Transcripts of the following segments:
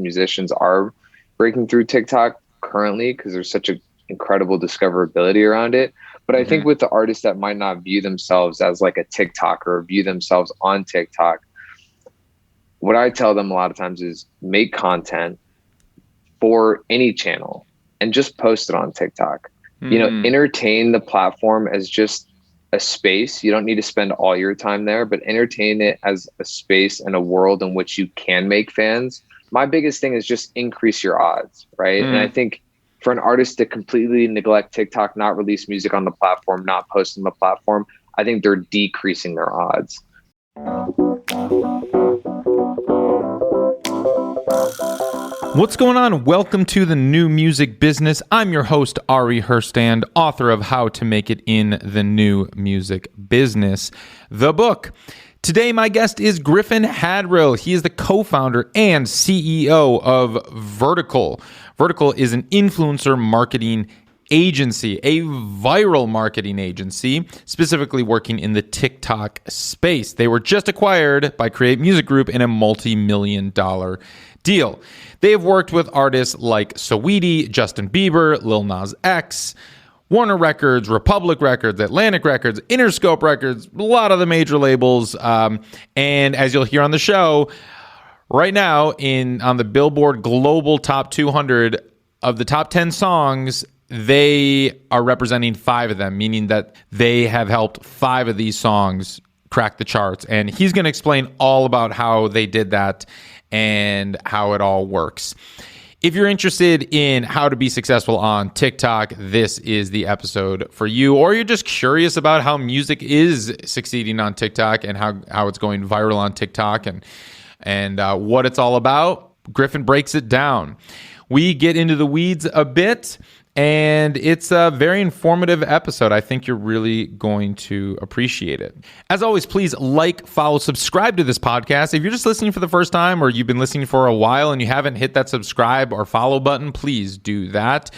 musicians are breaking through TikTok currently because there's such an incredible discoverability around it. But I think with the artists that might not view themselves as like a TikToker or view themselves on TikTok, what I tell them a lot of times is make content for any channel and just post it on TikTok. You know, entertain the platform as just a space. You don't need to spend all your time there, but entertain it as a space and a world in which you can make fans. My biggest thing is just increase your odds, right? And I think for an artist to completely neglect TikTok, not release music on the platform, not post on the platform, I think they're decreasing their odds. What's going on? Welcome to the New Music Business. I'm your host, Ari Herstand, author of How to Make It in the New Music Business, the book. Today, my guest is Griffin Haddrill. He is the co-founder and CEO of Vertical. Vertical is an influencer marketing agency, a viral marketing agency, specifically working in the TikTok space. They were just acquired by Create Music Group in a multi-million-dollar deal. They have worked with artists like Saweetie, Justin Bieber, Lil Nas X, Warner Records, Republic Records, Atlantic Records, Interscope Records, a lot of the major labels. And as you'll hear on the show, right now on the Billboard Global Top 200, of the top 10 songs, they are representing 5 of them, meaning that they have helped 5 of these songs crack the charts. And he's going to explain all about how they did that and how it all works. If you're interested in how to be successful on TikTok, this is the episode for you. Or you're just curious about how music is succeeding on TikTok and how it's going viral on TikTok and what it's all about, Griffin breaks it down. We get into the weeds a bit, and it's a very informative episode. I think you're really going to appreciate it. As always, please like, follow, subscribe to this podcast. If you're just listening for the first time or you've been listening for a while and you haven't hit that subscribe or follow button, please do that.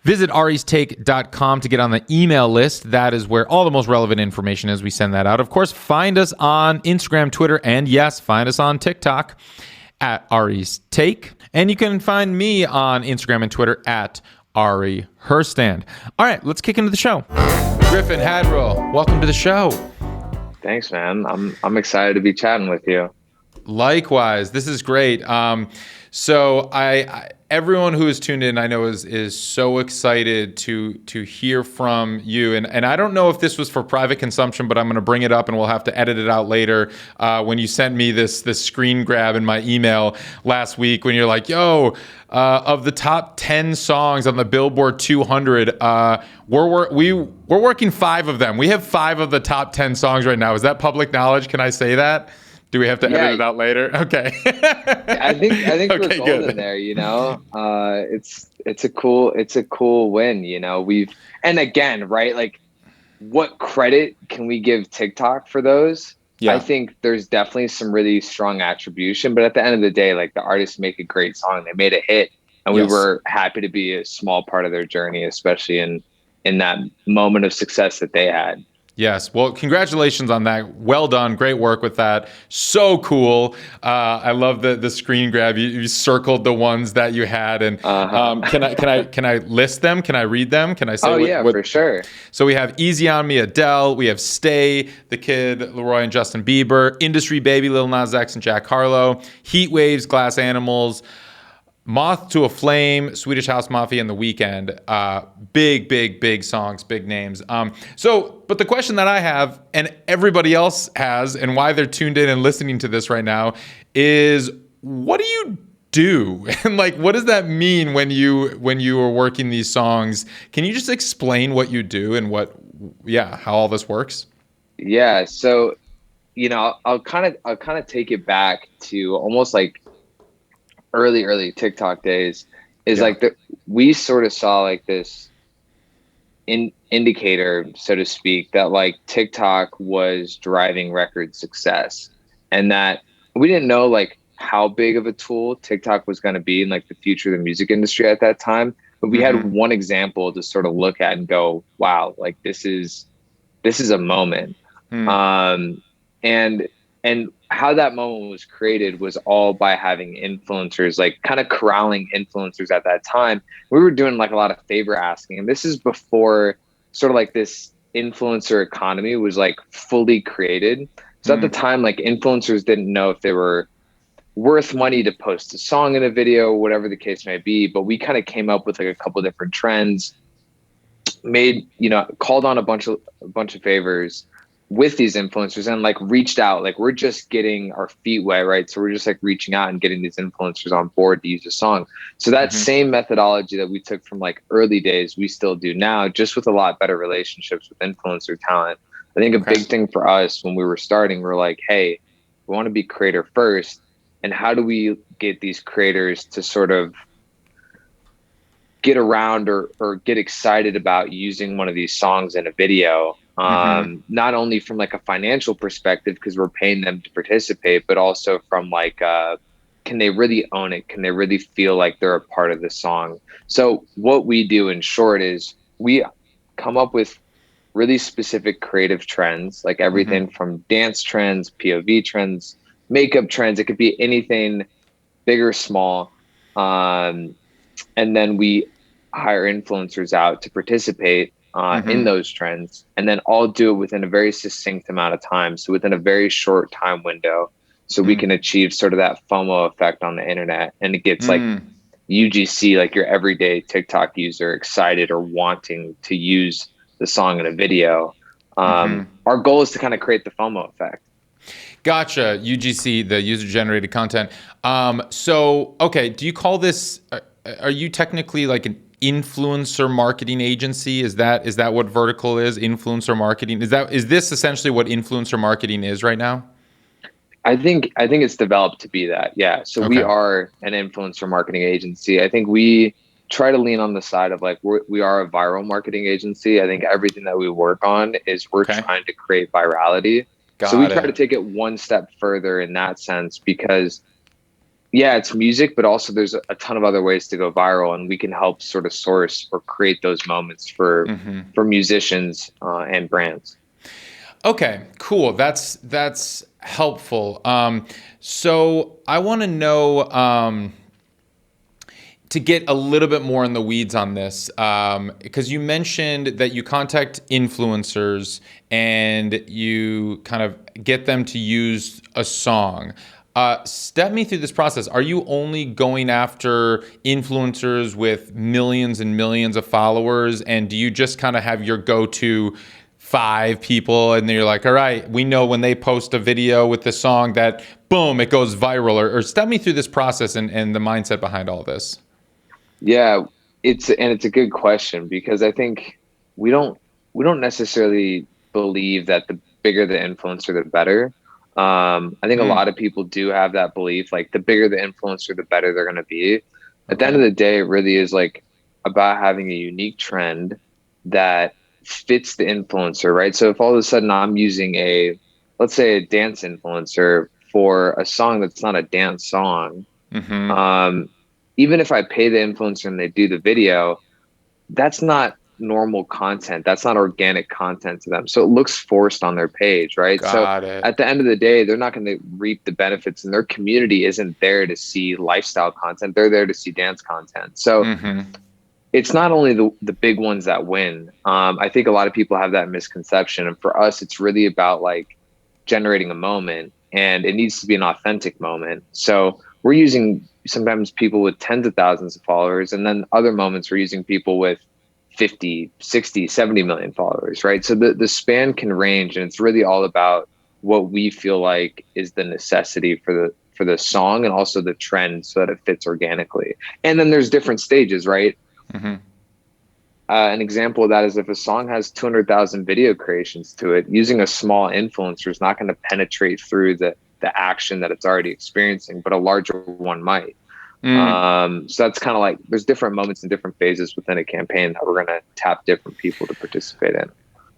Visit aristake.com to get on the email list. That is where all the most relevant information is. We send that out. Of course, find us on Instagram, Twitter, and yes, find us on TikTok at aristake. And you can find me on Instagram and Twitter at Ari Herstand. All right, let's kick into the show. Griffin Haddrill, welcome to the show. Thanks, man. I'm excited to be chatting with you. Likewise, this is great. So everyone who is tuned in, I know is so excited to hear from you. And I don't know if this was for private consumption, but I'm going to bring it up and we'll have to edit it out later. When you sent me this screen grab in my email last week, when you're like, yo, of the top 10 songs on the Billboard 200, we're working 5 of them. We have 5 of the top 10 songs right now. Is that public knowledge? Can I say that? Do we have to edit it out later? Okay. I think okay, we're golden there, you know. It's a cool win, you know. And again, right, like what credit can we give TikTok for those? Yeah. I think there's definitely some really strong attribution, but at the end of the day, like the artists make a great song, they made a hit, and we were happy to be a small part of their journey, especially in that moment of success that they had. Yes. Well, congratulations on that. Well done. Great work with that. So cool. I love the screen grab. You circled the ones that you had. And can I list them? Can I read them? Can I say? For sure. So we have Easy on Me, Adele. We have Stay, The Kid, Leroy and Justin Bieber. Industry Baby, Lil Nas X and Jack Harlow. Heat Waves, Glass Animals. Moth to a Flame, Swedish House Mafia, and The Weeknd. Big songs, big names. But the question that I have, and everybody else has, and why they're tuned in and listening to this right now, is what do you do? And like, what does that mean when you are working these songs? Can you just explain what you do and how all this works? Yeah. So, you know, I'll kind of take it back to almost like early TikTok days. We sort of saw like this indicator, so to speak, that like TikTok was driving record success, and that we didn't know like how big of a tool TikTok was going to be in like the future of the music industry at that time. But we had one example to sort of look at and go, wow, like this is a moment. And how that moment was created was all by having influencers, like kind of corralling influencers at that time. We were doing like a lot of favor asking, and this is before sort of like this influencer economy was like fully created. So at the time, like influencers didn't know if they were worth money to post a song in a video, whatever the case may be. But we kind of came up with like a couple different trends, made, called on a bunch of favors with these influencers and like reached out. Like we're just getting our feet wet, right? So we're just like reaching out and getting these influencers on board to use a song. So that same methodology that we took from like early days, we still do now, just with a lot better relationships with influencer talent. I think a big thing for us when we were starting, we're like, hey, we want to be creator first. And how do we get these creators to sort of get around or get excited about using one of these songs in a video? Not only from like a financial perspective, because we're paying them to participate, but also from like, can they really own it? Can they really feel like they're a part of the song? So what we do in short is we come up with really specific creative trends, like everything from dance trends, POV trends, makeup trends. It could be anything big or small. And then we hire influencers out to participate in those trends, and then all do it within a very succinct amount of time. So within a very short time window, so we can achieve sort of that FOMO effect on the internet. And it gets like UGC, like your everyday TikTok user, excited or wanting to use the song in a video. Our goal is to kind of create the FOMO effect. Gotcha. UGC, the user generated content. So, okay. Do you call this, are you technically like an influencer marketing agency? Is that what Vertical is? Influencer marketing? Is this essentially what influencer marketing is right now? I think it's developed to be that. Yeah. So we are an influencer marketing agency. I think we try to lean on the side of like, we are a viral marketing agency. I think everything that we work on is we're trying to create virality. So we try to take it one step further in that sense, because yeah, it's music, but also there's a ton of other ways to go viral, and we can help sort of source or create those moments for musicians and brands. Okay, cool. That's helpful. So I want to know, to get a little bit more in the weeds on this, because you mentioned that you contact influencers and you kind of get them to use a song. Step me through this process. Are you only going after influencers with millions and millions of followers? And do you just kind of have your go-to 5 people and then you're like, all right, we know when they post a video with the song that boom, it goes viral? Or step me through this process and the mindset behind all this. Yeah, it's a good question, because I think we don't necessarily believe that the bigger the influencer, the better. I think a lot of people do have that belief, like the bigger the influencer, the better they're going to be. At the end of the day, it really is like about having a unique trend that fits the influencer, right? So if all of a sudden I'm using let's say a dance influencer for a song that's not a dance song, even if I pay the influencer and they do the video, that's not normal content. That's not organic content to them. So it looks forced on their page, right? Got it. At the end of the day, they're not going to reap the benefits, and their community isn't there to see lifestyle content. They're there to see dance content. So it's not only the big ones that win. I think a lot of people have that misconception. And for us, it's really about like generating a moment, and it needs to be an authentic moment. So we're using sometimes people with tens of thousands of followers, and then other moments we're using people with 50, 60, 70 million followers, right? So the span can range, and it's really all about what we feel like is the necessity for the song and also the trend, so that it fits organically. And then there's different stages, right? An example of that is if a song has 200,000 video creations to it, using a small influencer is not going to penetrate through the action that it's already experiencing, but a larger one might. So that's kind of like, there's different moments and different phases within a campaign that we're going to tap different people to participate in.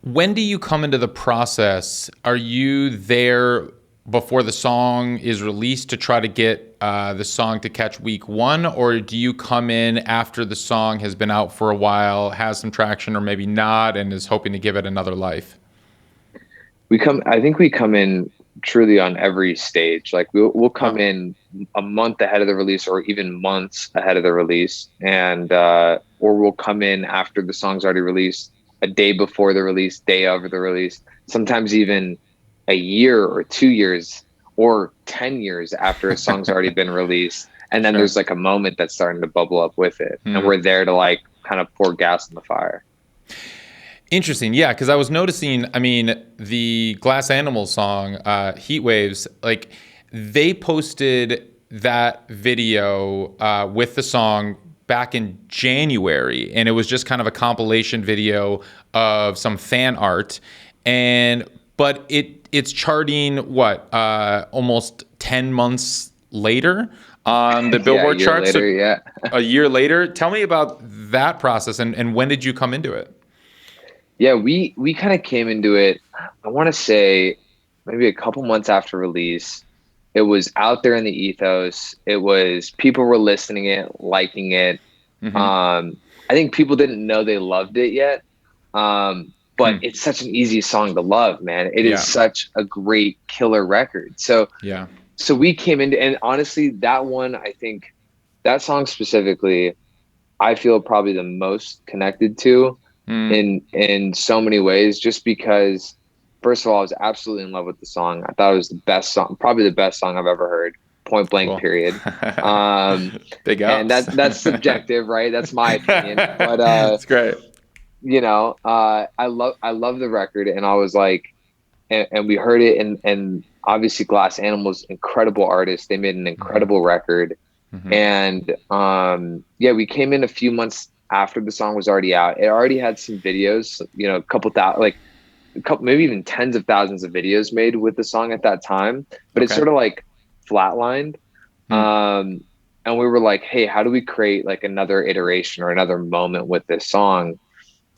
When do you come into the process? Are you there before the song is released to try to get the song to catch week 1? Or do you come in after the song has been out for a while, has some traction or maybe not, and is hoping to give it another life? I think we come in truly on every stage. Like we'll come Wow. in a month ahead of the release, or even months ahead of the release, and or we'll come in after the song's already released, a day before the release, day of the release, sometimes even a year or 2 years or 10 years after a song's already been released. And then Sure. there's like a moment that's starting to bubble up with it, and Hmm. we're there to like kind of pour gas on the fire. Interesting. Yeah, because I was noticing, I mean, the Glass Animals song, Heat Waves, like they posted that video with the song back in January, and it was just kind of a compilation video of some fan art. But it's charting what, almost 10 months later on the Yeah, a Billboard year chart. So later, yeah. a year later, tell me about that process, and when did you come into it? Yeah, we kind of came into it, I want to say maybe a couple months after release. It was out there in the ethos. It was people were listening it, liking it. Hmm. I think people didn't know they loved it yet. But Hmm. it's such an easy song to love, man. It is Yeah. such a great killer record. So Yeah. so we came into, and honestly, that one, I think that song specifically, I feel probably the most connected to Mm. in so many ways, just because first of all, I was absolutely in love with the song. I thought it was the best song, probably the best song I've ever heard, point blank Cool. period. um Big and ups. that's subjective, right? That's my opinion, but It's great. I love the record, and I was like, and we heard it, and obviously Glass Animals, incredible artists, they made an Hmm. incredible record. Hmm. And yeah, we came in a few months after the song was already out. It already had some videos, a couple thousand, like a couple, maybe even tens of thousands of videos made with the song at that time. But it's Okay. sort of like flatlined. Hmm. And we were like, hey, how do we create like another iteration or another moment with this song?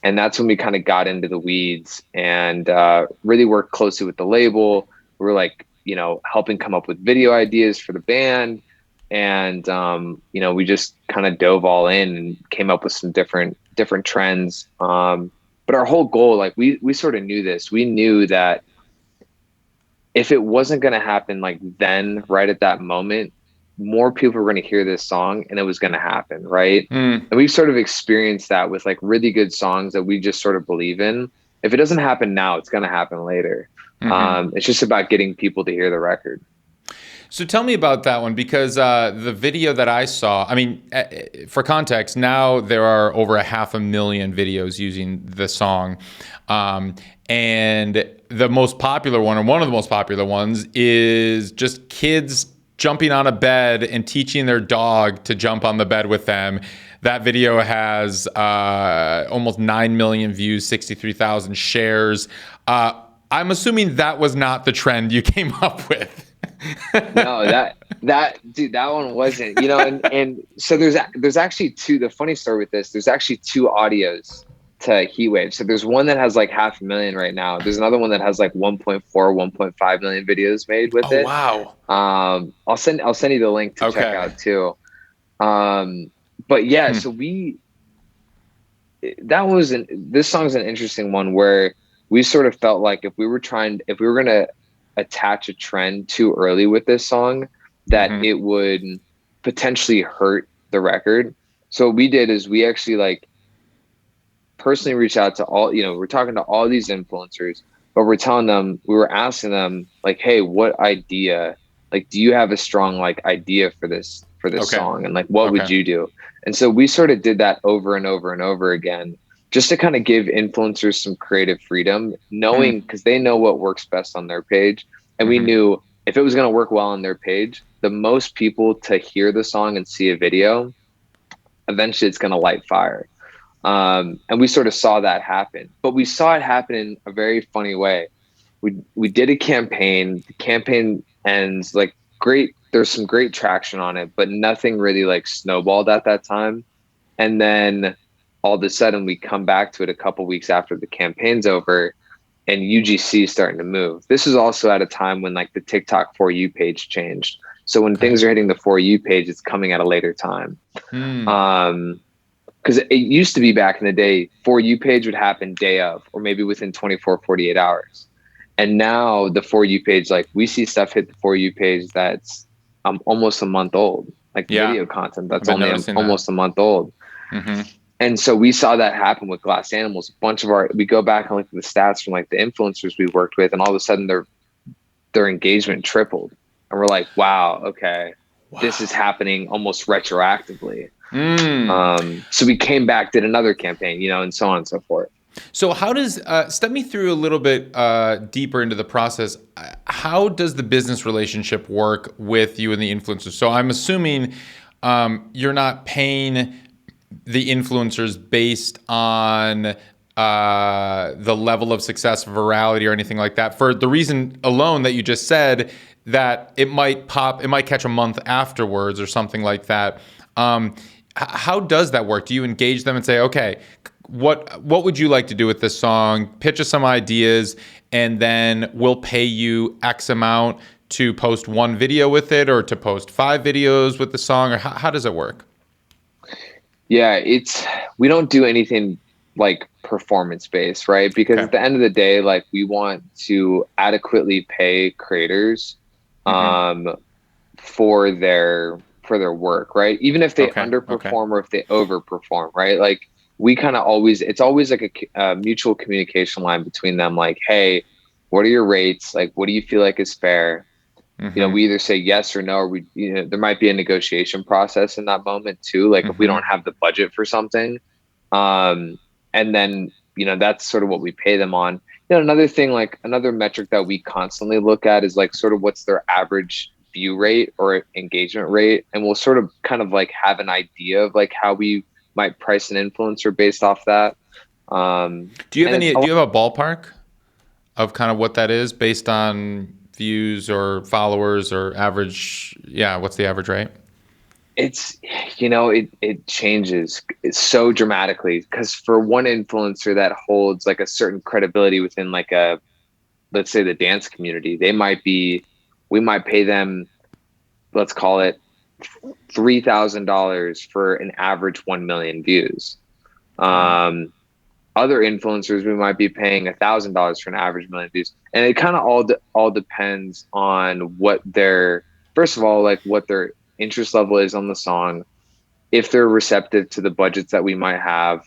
And that's when we kind of got into the weeds and really worked closely with the label. We were like, helping come up with video ideas for the band. And we just kind of dove all in and came up with some different trends. But our whole goal, like we sort of knew this. We knew that if it wasn't going to happen like then, right at that moment, more people were going to hear this song, and it was going to happen, right? Mm. And we've sort of experienced that with like really good songs that we just sort of believe in. If it doesn't happen now, it's going to happen later. Hmm. It's just about getting people to hear the record. So tell me about that one, because the video that I saw, I mean, for context, now there are over 500,000 videos using the song. And the most popular one, or one of the most popular ones, is just kids jumping on a bed and teaching their dog to jump on the bed with them. That video has almost 9 million views, 63,000 shares. I'm assuming that was not the trend you came up with. No, that dude, that one wasn't, and so there's actually two. The funny story with this, there's actually two audios to Heatwave. So there's one that has like 500,000 right now. There's another one that has like 1.4, 1.5 million videos made with Oh, it. wow. I'll send you the link to check Okay. out too. But yeah, Hmm. so this song's an interesting one where we sort of felt like if we were gonna attach a trend too early with this song, that Hmm. it would potentially hurt the record. So what we did is we actually like personally reached out to all, we're talking to all these influencers, but we were asking them like, hey, what idea, like, do you have a strong like idea for this Okay. song? And like, what would Okay. you do? And so we sort of did that over and over and over again, just to kind of give influencers some creative freedom, Hmm. knowing because they know what works best on their page. And we Hmm. knew if it was going to work well on their page, the most people to hear the song and see a video, eventually it's going to light fire. And we sort of saw that happen, but we saw it happen in a very funny way. We did a campaign. The campaign ends like great. There's some great traction on it, but nothing really like snowballed at that time. And then all of a sudden, we come back to it a couple weeks after the campaign's over, and UGC is starting to move. This is also at a time when like the TikTok For You page changed. So when Okay. things are hitting the For You page, it's coming at a later time. Hmm. Um, because it used to be back in the day, For You page would happen day of, or maybe within 24, 48 hours. And now the For You page, like we see stuff hit the For You page that's almost a month old, like video content that's only almost a month old. Mm-hmm. And so we saw that happen with Glass Animals. A bunch of we go back and look at the stats from like the influencers we worked with, and all of a sudden their engagement tripled. And we're like, wow, okay, this is happening almost retroactively. So we came back, did another campaign, and so on and so forth. So how does, step me through a little bit deeper into the process. How does the business relationship work with you and the influencers? So I'm assuming you're not paying the influencers based on the level of success, virality, or anything like that, for the reason alone that you just said, that it might catch a month afterwards or something like that. How does that work? Do you engage them and say, okay, what would you like to do with this song? Pitch us some ideas, and then we'll pay you X amount to post one video with it, or to post 5 videos with the song, or how does it work? Yeah, we don't do anything like performance based, right? Because at the end of the day, like we want to adequately pay creators for their work, right? Even if they underperform or if they overperform, right? Like we kind of it's always like a mutual communication line between them. Like, hey, what are your rates? Like, what do you feel like is fair? We either say yes or no, or there might be a negotiation process in that moment too. Like if we don't have the budget for something, and then, that's sort of what we pay them on. Another thing, like another metric that we constantly look at is like sort of what's their average view rate or engagement rate. And we'll sort of kind of like have an idea of like how we might price an influencer based off that. Do you have a ballpark of kind of what that is based on views or followers or average? Yeah. What's the average rate? It's, it changes so dramatically, because for one influencer that holds like a certain credibility within like let's say the dance community, we might pay them, let's call it $3,000 for an average 1 million views. Other influencers, we might be paying $1,000 for an average 1 million views. And it kind of all depends on what first of all, like what their interest level is on the song, if they're receptive to the budgets that we might have.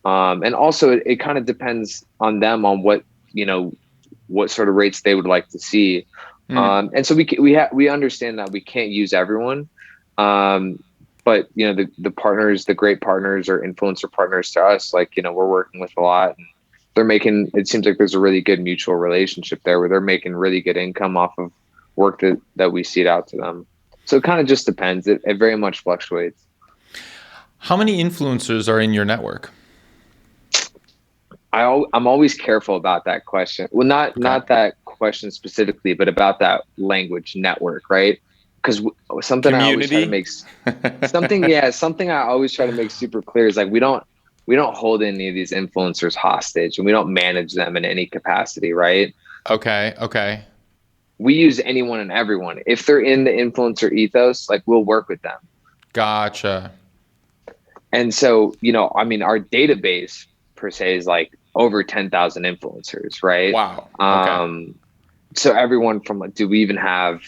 And also it kind of depends on them on what sort of rates they would like to see. And so we understand that we can't use everyone. But the partners, the great partners or influencer partners to us, like, we're working with a lot, and it seems like there's a really good mutual relationship there where they're making really good income off of work that we seed out to them. So it kind of just depends. It very much fluctuates. How many influencers are in your network? I'm always careful about that question. Well, not that question specifically, but about that language, network, right? Because something Community? I always try to make something I always try to make super clear is like we don't hold any of these influencers hostage, and we don't manage them in any capacity, right? Okay. We use anyone and everyone. If they're in the influencer ethos, like we'll work with them. Gotcha. And so, our database per se is like over 10,000 influencers, right? Wow. Okay. So everyone from do we even have,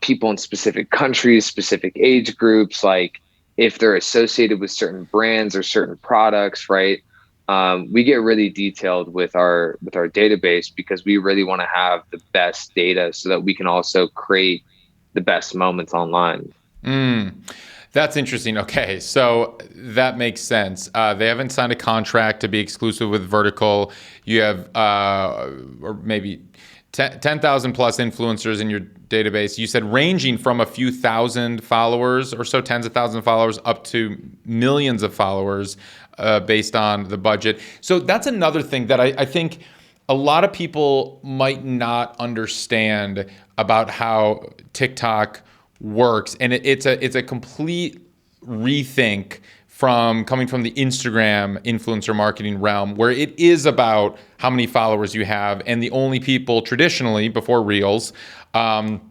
people in specific countries, specific age groups, like if they're associated with certain brands or certain products, right? We get really detailed with our database because we really want to have the best data so that we can also create the best moments online. That's interesting. Okay, so that makes sense. They haven't signed a contract to be exclusive with Vertical. You have or maybe 10,000 plus influencers in your database. You said ranging from a few thousand followers or so, tens of thousands of followers, up to millions of followers based on the budget. So that's another thing that I think a lot of people might not understand about how TikTok works. And it's a complete rethink from coming from the Instagram influencer marketing realm, where it is about how many followers you have, and the only people traditionally before Reels, and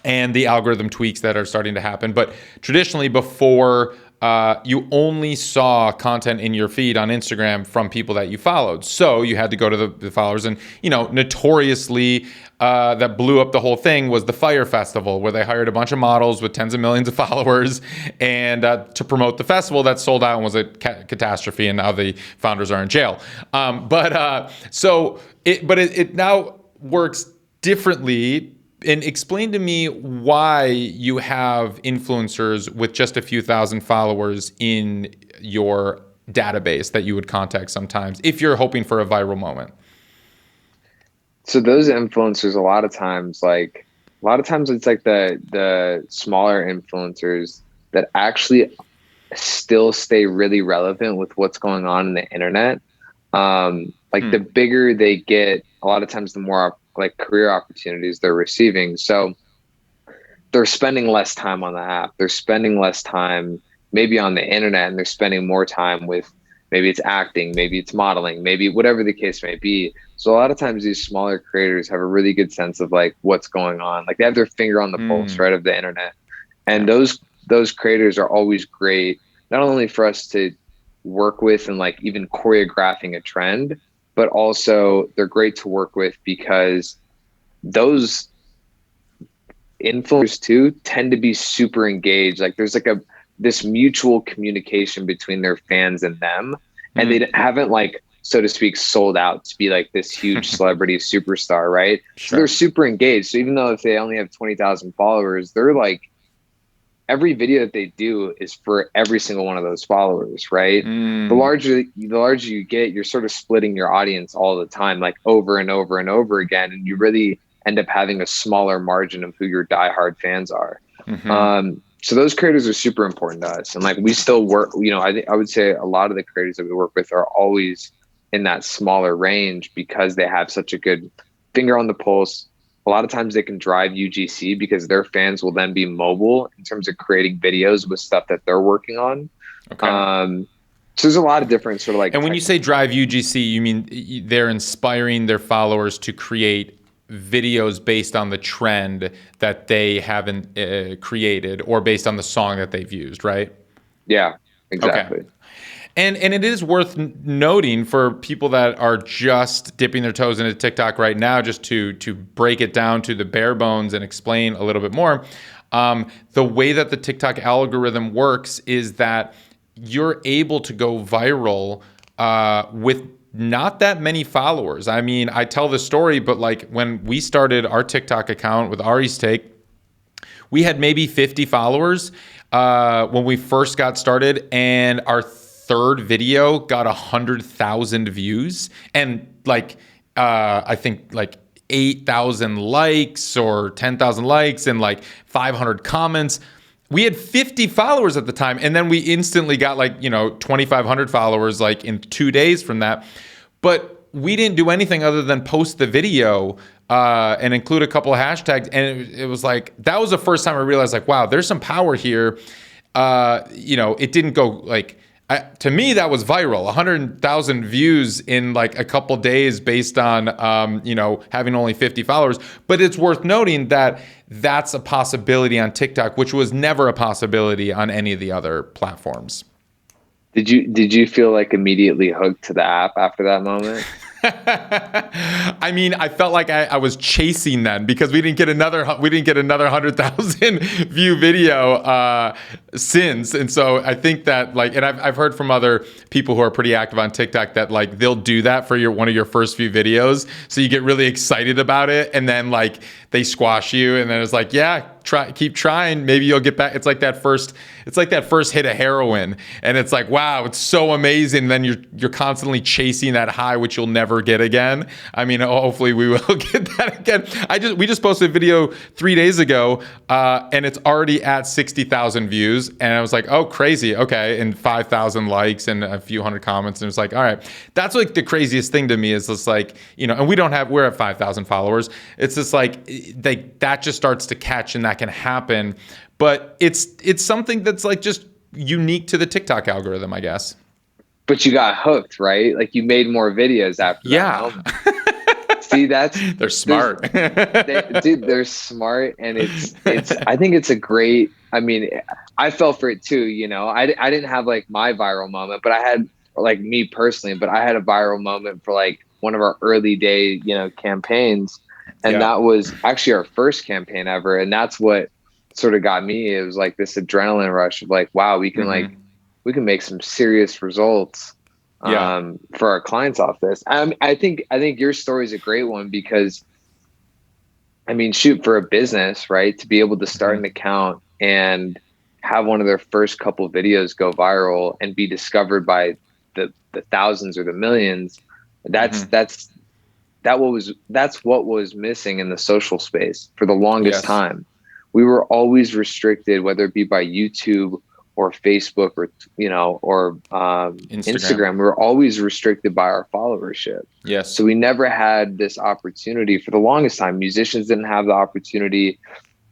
the algorithm tweaks that are starting to happen. But traditionally before you only saw content in your feed on Instagram from people that you followed. So you had to go to the followers. And, notoriously, that blew up the whole thing was the Fire Festival, where they hired a bunch of models with tens of millions of followers and to promote the festival that sold out and was a catastrophe. And now the founders are in jail. But it now works differently. And explain to me why you have influencers with just a few thousand followers in your database that you would contact sometimes if you're hoping for a viral moment. So those influencers, a lot of times it's like the smaller influencers that actually still stay really relevant with what's going on in the internet. The bigger they get, a lot of times the more like career opportunities they're receiving. So they're spending less time on the app. They're spending less time maybe on the internet, and they're spending more time with, maybe it's acting, maybe it's modeling, maybe whatever the case may be. So a lot of times these smaller creators have a really good sense of like what's going on. Like they have their finger on the pulse, right, of the internet. And those creators are always great, not only for us to work with and like even choreographing a trend, but also they're great to work with because those influencers too tend to be super engaged. Like there's like this mutual communication between their fans and them, and they haven't, like, so to speak, sold out to be like this huge celebrity superstar, right? Sure. So they're super engaged. So even though if they only have 20,000 followers, they're like, every video that they do is for every single one of those followers, right? The larger you get, you're sort of splitting your audience all the time, like over and over and over again. And you really end up having a smaller margin of who your diehard fans are. So those creators are super important to us. And like, we still work, I would say a lot of the creators that we work with are always in that smaller range because they have such a good finger on the pulse. A lot of times they can drive UGC because their fans will then be mobile in terms of creating videos with stuff that they're working on. Okay. So there's a lot of different sort of like. And when you say drive UGC, you mean they're inspiring their followers to create videos based on the trend that they haven't created or based on the song that they've used, right? Yeah, exactly. Okay. And it is worth noting for people that are just dipping their toes into TikTok right now, just to break it down to the bare bones and explain a little bit more. The way that the TikTok algorithm works is that you're able to go viral with not that many followers. I mean, I tell this story, but like when we started our TikTok account with Ari's Take, we had maybe 50 followers when we first got started, and our third video got 100,000 views and like I think like 8,000 likes or 10,000 likes and like 500 comments. We had 50 followers at the time, and then we instantly got like 2,500 followers like in 2 days from that. But we didn't do anything other than post the video and include a couple of hashtags, and it was like that was the first time I realized like, wow, there's some power here. It didn't go like. To me, that was viral. 100,000 views in like a couple days based on, having only 50 followers. But it's worth noting that that's a possibility on TikTok, which was never a possibility on any of the other platforms. Did you feel like immediately hooked to the app after that moment? I mean, I felt like I was chasing them because we didn't get another 100,000 view video since, and so I think that like, and I've heard from other people who are pretty active on TikTok that like they'll do that for one of your first few videos, so you get really excited about it, and then like they squash you, and then it's like, yeah, keep trying, maybe you'll get back. It's like that first hit of heroin, and it's like, wow, it's so amazing. And then you're constantly chasing that high, which you'll never get again. I mean, hopefully we will get that again. We just posted a video 3 days ago, and it's already at 60,000 views, and I was like, oh, crazy, okay, and 5,000 likes and a few hundred comments, and it's like, all right, that's like the craziest thing to me is just like, and we're at 5,000 followers. It's just like that just starts to catch, and that can happen, but it's something that's like just unique to the TikTok algorithm, I guess. But you got hooked, right? Like you made more videos after that moment. See, they're smart. They're smart, and it's I think it's a great I mean, I fell for it too, you know. I didn't have like my viral moment, but I had, like, me personally, but I had a viral moment for like one of our early day, you know, campaigns. And Yeah. that was actually our first campaign ever. And that's what sort of got me. It was like this adrenaline rush of like, wow, we can make some serious results Yeah. for our clients off this. I think your story is a great one because, I mean, shoot, for a business, right, to be able to start an account and have one of their first couple videos go viral and be discovered by the thousands or the millions, that's what was missing in the social space for the longest Yes. time. We were always restricted, whether it be by YouTube or Facebook or, you know, or Instagram. Instagram. We were always restricted by our followership. Yes. So we never had this opportunity for the longest time. Musicians didn't have the opportunity.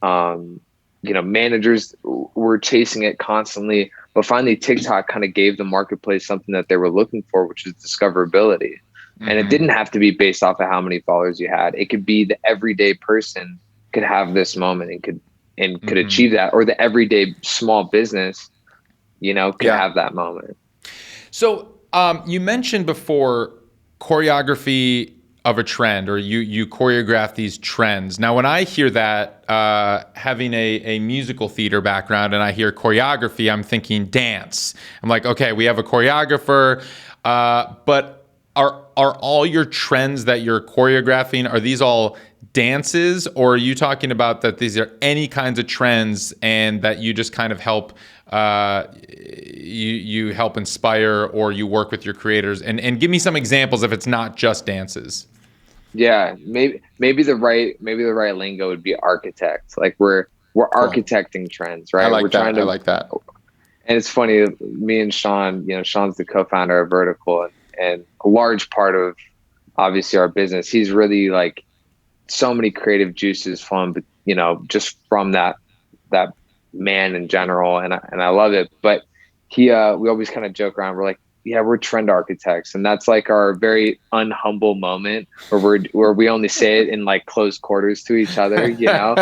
Um, you know, managers were chasing it constantly, but finally TikTok kind of gave the marketplace something that they were looking for, which is discoverability. And it didn't have to be based off of how many followers you had. It could be the everyday person could have this moment and could achieve that, or the everyday small business, you know, could Yeah. have that moment. So you mentioned before choreography of a trend, or you choreograph these trends. Now, when I hear that, having a musical theater background, and I hear choreography, I'm thinking dance. I'm like, okay, we have a choreographer, but are all your trends that you're choreographing, are these all dances, or are you talking about that these are any kinds of trends and that you just kind of help you help inspire, or you work with your creators, and give me some examples if it's not just dances? Yeah, maybe the right lingo would be architect. Like we're Cool. architecting trends, I right? We're like trying that. I to, like that. and it's funny, me and Sean, you know, Sean's the co-founder of Vertical, and a large part of obviously our business. He's really like so many creative juices from, you know, just from that man in general, and I love it. But we always kind of joke around. We're like, yeah, we're trend architects, and that's like our very unhumble moment where we only say it in like close quarters to each other, you know.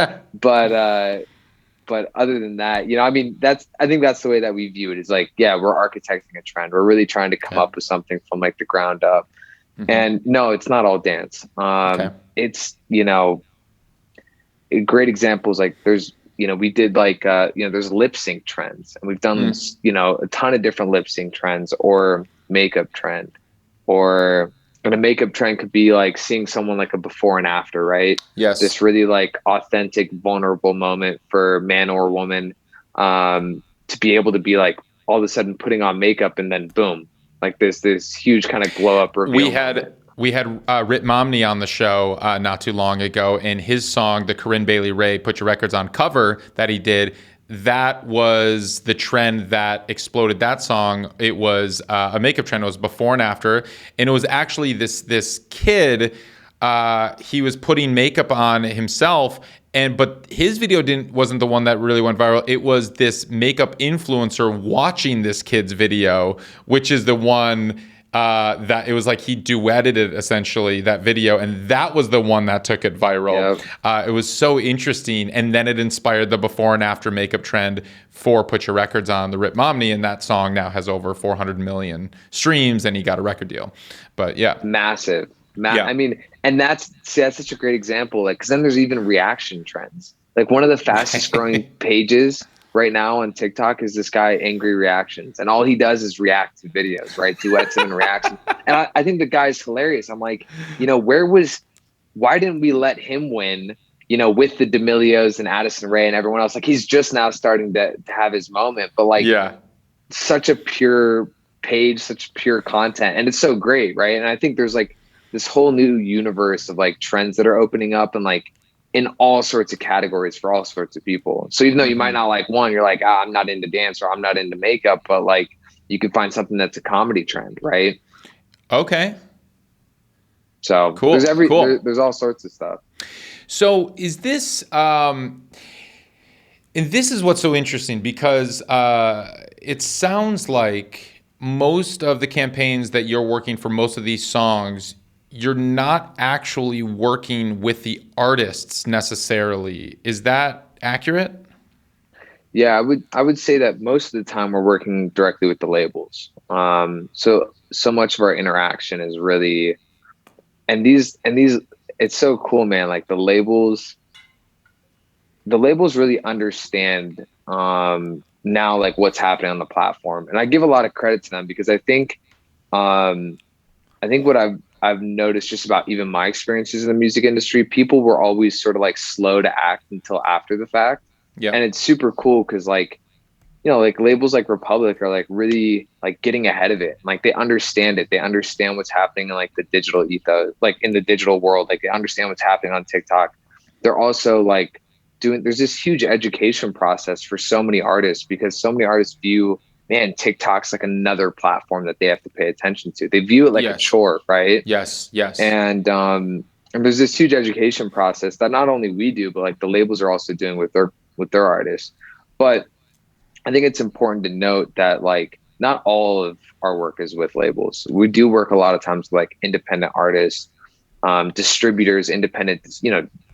But other than that, you know, I mean, I think that's the way that we view it. Is like, yeah, we're architecting a trend. We're really trying to come Okay. up with something from like the ground up. And no, it's not all dance. Okay. It's, you know, great examples. Like there's, you know, we did like, you know, there's lip sync trends, and we've done, you know, a ton of different lip sync trends, or makeup trend, and a makeup trend could be like seeing someone like a before and after, right? Yes. This really like authentic, vulnerable moment for man or woman, to be able to be like all of a sudden putting on makeup and then boom, like this huge kind of glow up reveal We moment. had Rit Momney on the show not too long ago, and his song, the Corinne Bailey Rae "Put Your Records On" cover that he did, that was the trend that exploded that song. It was a makeup trend. It was before and after, and it was actually this kid. He was putting makeup on himself, but his video wasn't the one that really went viral. It was this makeup influencer watching this kid's video, which is the one. That it was like he duetted it, essentially, that video, and that was the one that took it viral. Yep. It was so interesting, and then it inspired the before and after makeup trend for "Put Your Records On," the Rip Momney, and that song now has over 400 million streams, and he got a record deal. But yeah, Massive. yeah, I mean, and that's such a great example. Like, because then there's even reaction trends. Like one of the fastest growing pages right now on TikTok is this guy, Angry Reactions, and all he does is react to videos, right? Duets and reactions. And I think the guy's hilarious. I'm like, you know, why didn't we let him win? You know, with the D'Amelios and Addison Rae and everyone else. Like, he's just now starting to have his moment, but like, yeah. such a pure page, such pure content, and it's so great, right? And I think there's like this whole new universe of like trends that are opening up, and like in all sorts of categories for all sorts of people. So even though you might not like one, you're like, I'm not into dance or I'm not into makeup, but like you can find something that's a comedy trend, right? Okay, So cool, cool. there's all sorts of stuff. So is this and this is what's so interesting, because it sounds like most of the campaigns that you're working for, most of these songs, you're not actually working with the artists necessarily. Is that accurate? Yeah, I would say that most of the time we're working directly with the labels. So much of our interaction is really, and these it's so cool, man. Like the labels really understand now like what's happening on the platform, and I give a lot of credit to them because um I think what I've noticed just about even my experiences in the music industry, people were always sort of like slow to act until after the fact. Yeah. And it's super cool because like, like labels like Republic are like really like getting ahead of it. Like they understand it. They understand what's happening in like the digital ethos, like in the digital world. Like they understand what's happening on TikTok. They're also like there's this huge education process for so many artists because so many artists view, man, TikTok's like another platform that they have to pay attention to. They view it like a Yes. chore, right? Yes. Yes. And there's this huge education process that not only we do, but like the labels are also doing with their artists. But I think it's important to note that like not all of our work is with labels. We do work a lot of times with like independent artists, distributors,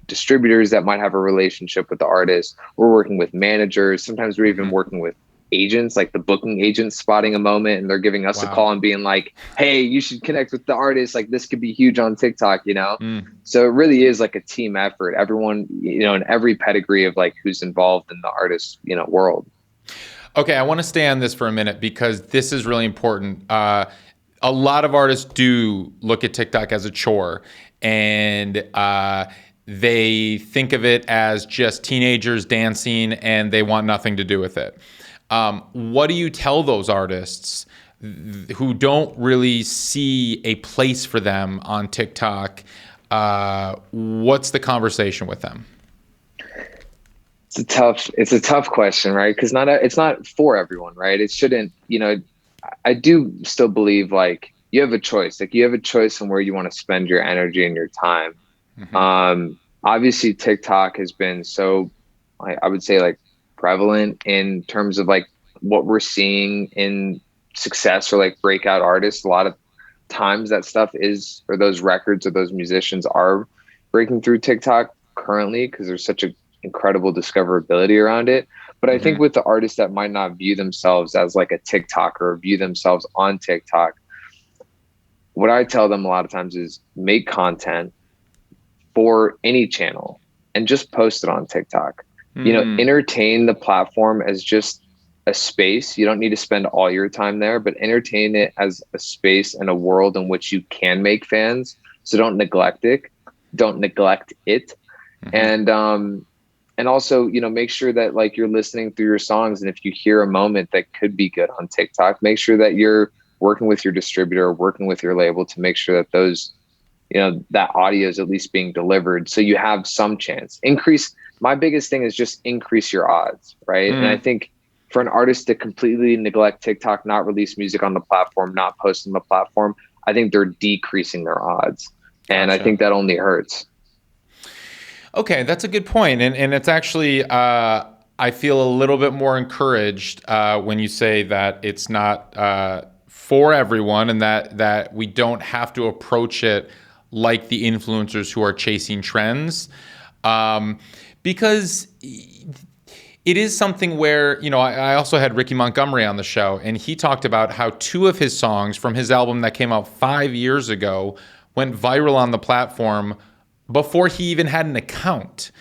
distributors that might have a relationship with the artist. We're working with managers. Sometimes we're even working with agents, like the booking agents spotting a moment and they're giving us a Wow. call and being like, hey, you should connect with the artist. Like this could be huge on TikTok. Mm. So it really is like a team effort. Everyone, in every pedigree of like who's involved in the artist, world. Okay, I want to stay on this for a minute because this is really important. A lot of artists do look at TikTok as a chore, and they think of it as just teenagers dancing, and they want nothing to do with it. What do you tell those artists who don't really see a place for them on TikTok? What's the conversation with them? It's a tough question, right? Because it's not for everyone, right? It shouldn't, I do still believe like you have a choice. Like you have a choice on where you want to spend your energy and your time. Obviously TikTok has been so, I would say like prevalent in terms of like what we're seeing in success for like breakout artists. A lot of times that stuff is, or those records or those musicians are breaking through TikTok currently because there's such a incredible discoverability around it. But I think with the artists that might not view themselves as like a TikToker or view themselves on TikTok, what I tell them a lot of times is make content for any channel and just post it on TikTok. Entertain the platform as just a space. You don't need to spend all your time there, but entertain it as a space and a world in which you can make fans. So don't neglect it. Don't neglect it. And also, make sure that like you're listening through your songs. And if you hear a moment that could be good on TikTok, make sure that you're working with your distributor, working with your label to make sure that those, that audio is at least being delivered. So you have some chance. My biggest thing is just increase your odds. Right. And I think for an artist to completely neglect TikTok, not release music on the platform, not post on the platform, I think they're decreasing their odds. And I think that only hurts. Okay, that's a good point. And it's actually, I feel a little bit more encouraged when you say that it's not for everyone and that we don't have to approach it like the influencers who are chasing trends. Because it is something where, I also had Ricky Montgomery on the show, and he talked about how 2 of his songs from his album that came out 5 years ago went viral on the platform before he even had an account.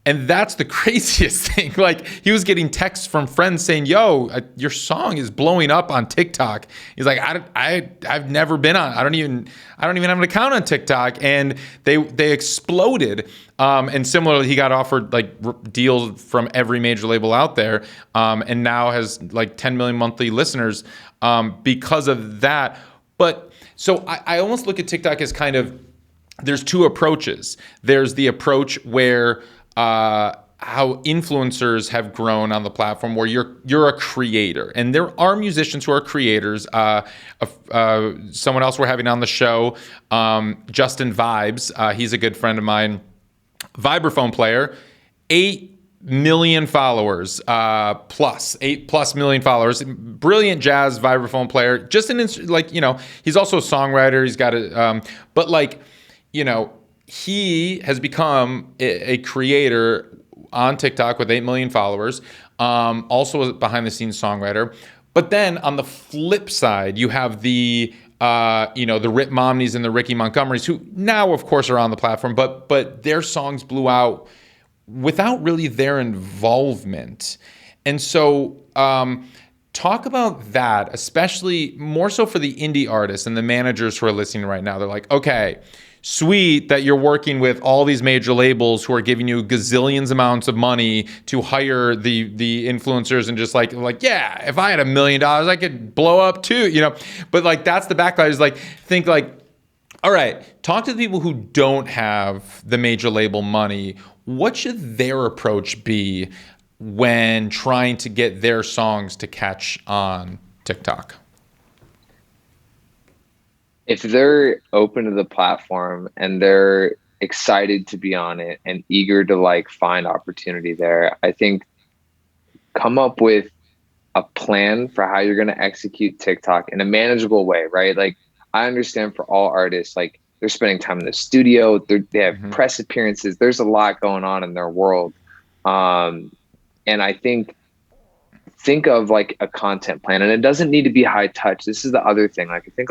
And that's the craziest thing. Like, he was getting texts from friends saying, yo, your song is blowing up on TikTok. He's like, I've never been on, I don't even have an account on TikTok. And they exploded. And similarly, he got offered like deals from every major label out there. And now has like 10 million monthly listeners because of that. But so I almost look at TikTok as kind of, there's 2 approaches. There's the approach where how influencers have grown on the platform, where you're a creator, and there are musicians who are creators. Someone else we're having on the show, Justin Vibes, he's a good friend of mine, vibraphone player, 8 million followers, plus 8+ million followers, brilliant jazz vibraphone player. Just he's also a songwriter. He's got a, but like, he has become a creator on TikTok with 8 million followers. also a behind-the-scenes songwriter. But then on the flip side, you have the the Rit Momneys and the Ricky Montgomerys, who now, of course, are on the platform, but their songs blew out without really their involvement. And so talk about that, especially more so for the indie artists and the managers who are listening right now. They're like, okay, sweet that you're working with all these major labels who are giving you gazillions amounts of money to hire the influencers, and just like yeah, if I had $1 million, I could blow up too, But like that's the backlash. Is like, think like, all right, talk to the people who don't have the major label money. What should their approach be when trying to get their songs to catch on TikTok? If they're open to the platform and they're excited to be on it and eager to like find opportunity there, I think come up with a plan for how you're going to execute TikTok in a manageable way, right? Like, I understand for all artists, like they're spending time in the studio, they have press appearances, there's a lot going on in their world. And I think of like a content plan, and it doesn't need to be high touch. This is the other thing. Like, I think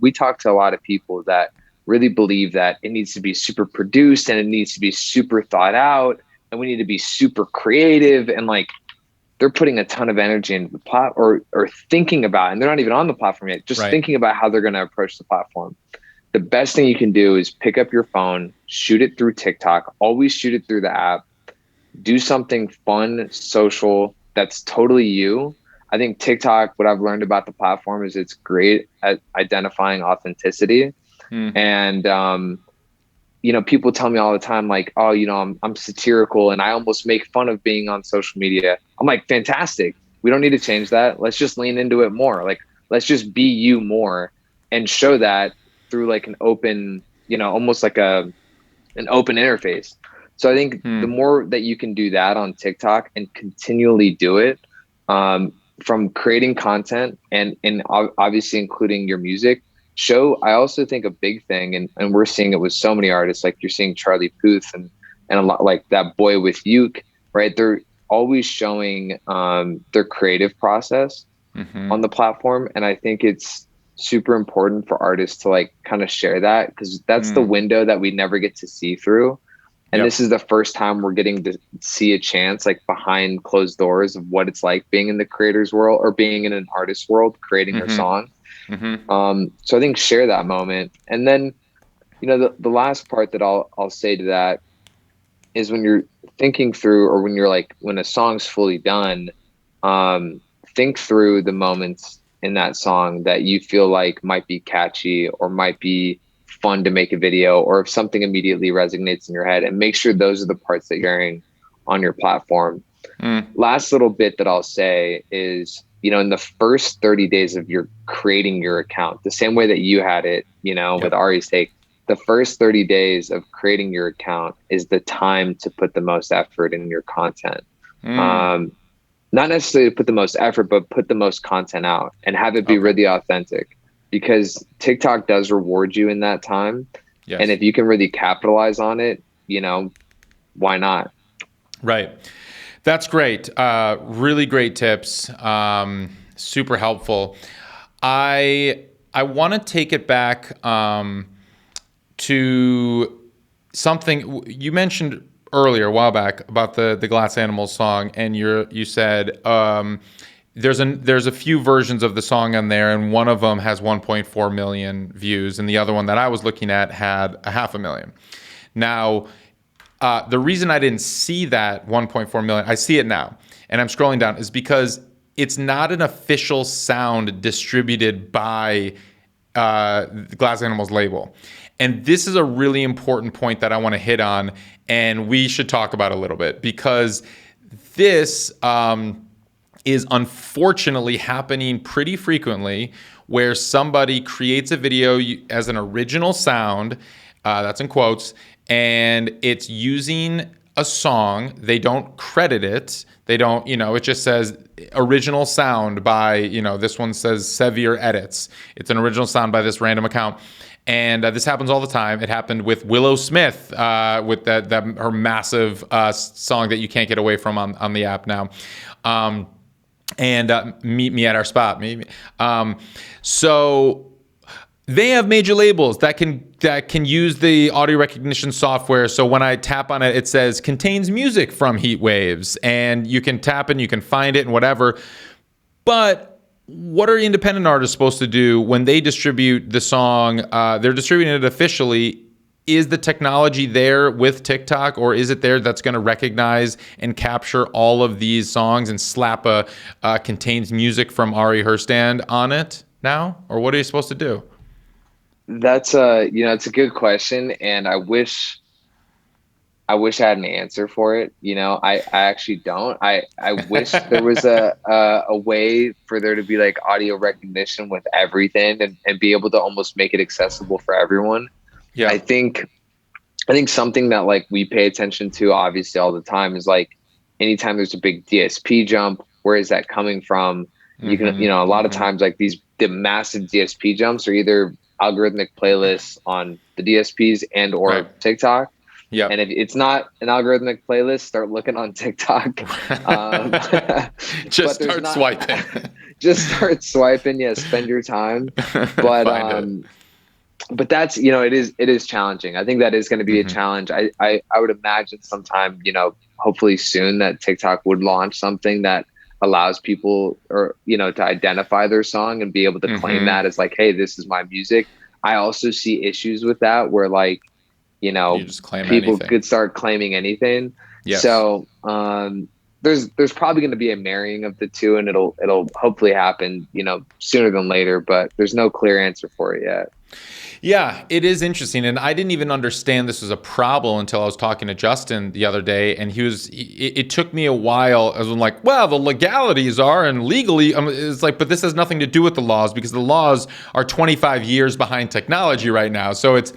we talk to a lot of people that really believe that it needs to be super produced and it needs to be super thought out, and we need to be super creative, and like they're putting a ton of energy into the or thinking about, and they're not even on the platform yet, just thinking about how they're going to approach the platform. The best thing you can do is pick up your phone, shoot it through TikTok, always shoot it through the app, do something fun, social, that's totally you. I think TikTok, what I've learned about the platform is it's great at identifying authenticity. And, people tell me all the time, like, oh, I'm satirical and I almost make fun of being on social media. I'm like, fantastic. We don't need to change that. Let's just lean into it more. Like, let's just be you more and show that through like an open, almost like an open interface. So I think the more that you can do that on TikTok and continually do it, from creating content and obviously including your music, I also think a big thing, and we're seeing it with so many artists, like you're seeing Charlie Puth and a lot like that boy with Uke, right? They're always showing their creative process on the platform. And I think it's super important for artists to like kind of share that, because that's the window that we never get to see through. And this is the first time we're getting to see a chance, like behind closed doors, of what it's like being in the creator's world or being in an artist's world, creating their song. So I think share that moment. And then, the last part that I'll say to that is, when you're thinking through, or when a song's fully done, think through the moments in that song that you feel like might be catchy or might be fun to make a video, or if something immediately resonates in your head, and make sure those are the parts that you're hearing on your platform. Last little bit that I'll say is, in the first 30 days of creating your account, the same way that you had it, with Ari's take, the first 30 days of creating your account is the time to put the most effort in your content. Not necessarily to put the most effort, but put the most content out and have it be really authentic. Because TikTok does reward you in that time. Yes. And if you can really capitalize on it, why not? Right. That's great. Really great tips. Super helpful. I want to take it back to something you mentioned earlier, a while back, about the Glass Animals song, and you said there's a few versions of the song on there, and one of them has 1.4 million views, and the other one that I was looking at had 500,000. Now, the reason I didn't see that 1.4 million, I see it now, and I'm scrolling down, is because it's not an official sound distributed by the Glass Animals label. And this is a really important point that I want to hit on, and we should talk about a little bit, because this is unfortunately happening pretty frequently, where somebody creates a video as an original sound, that's in quotes, and it's using a song. They don't credit it. They don't, it just says original sound by, this one says Sevier Edits. It's an original sound by this random account. And this happens all the time. It happened with Willow Smith with that her massive song that you can't get away from on the app now. And Meet Me at Our Spot. So they have major labels that can use the audio recognition software. So when I tap on it, it says contains music from Heat Waves, and you can tap and you can find it and whatever. But what are independent artists supposed to do when they distribute the song? They're distributing it officially. Is the technology there with TikTok, or is it there that's going to recognize and capture all of these songs and slap a contains music from Ari Herstand on it now? Or what are you supposed to do? That's it's a good question, and I wish I had an answer for it. I actually don't. I wish there was a way for there to be like audio recognition with everything and be able to almost make it accessible for everyone. Yeah. I think something that like we pay attention to obviously all the time is like anytime there's a big DSP jump, where is that coming from? You can, a lot of times like the massive DSP jumps are either algorithmic playlists on the DSPs and or TikTok. Yeah. And if it's not an algorithmic playlist, start looking on TikTok. Just start swiping. Just start swiping. Yeah. Spend your time. But that's, it is challenging. I think that is going to be a challenge. I would imagine sometime, hopefully soon, that TikTok would launch something that allows people to identify their song and be able to claim that as like, hey, this is my music. I also see issues with that where like, you just claim people anything. Could start claiming anything. Yes. So there's probably going to be a marrying of the two, and it'll hopefully happen, sooner than later, but there's no clear answer for it yet. Yeah, it is interesting. And I didn't even understand this was a problem until I was talking to Justin the other day. And it took me a while. I was like, well, the legalities are, and legally, it's like, but this has nothing to do with the laws, because the laws are 25 years behind technology right now. So it's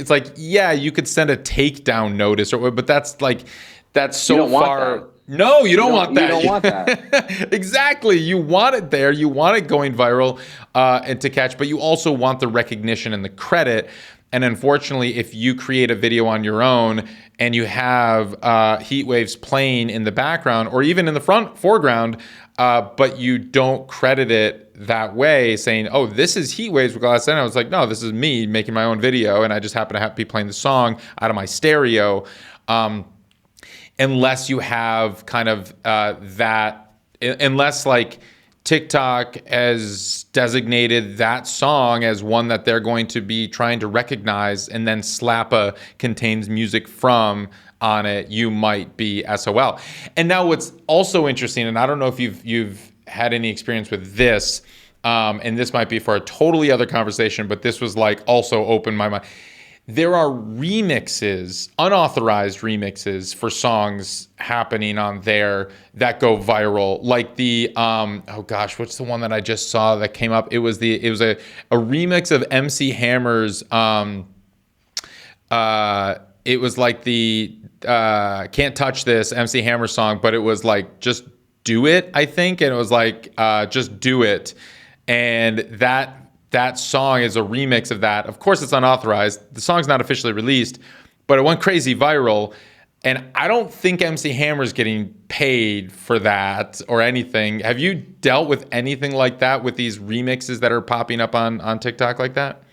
like, yeah, you could send a takedown notice, but that's so far. No, you don't want that. You don't want that. Exactly. You want it there. You want it going viral and to catch, but you also want the recognition and the credit. And unfortunately, if you create a video on your own and you have Heat Waves playing in the background or even in the foreground, but you don't credit it that way, saying, oh, this is Heat Waves, because I was like, no, this is me making my own video, and I just happen to be playing the song out of my stereo. Unless you have kind of unless like TikTok has designated that song as one that they're going to be trying to recognize and then slap a contains music from on it, you might be SOL. And now what's also interesting, and I don't know if you've had any experience with this, and this might be for a totally other conversation, but this was like also opened my mind. There are remixes, unauthorized remixes for songs happening on there that go viral. Like the what's the one that I just saw that came up? It was a remix of MC Hammer's. It was like the Can't Touch This MC Hammer song, but it was like Just Do It, I think, and it was like Just Do It, and that song is a remix of that. Of course, it's unauthorized. The song's not officially released, but it went crazy viral. And I don't think MC Hammer's getting paid for that or anything. Have you dealt with anything like that with these remixes that are popping up on TikTok like that?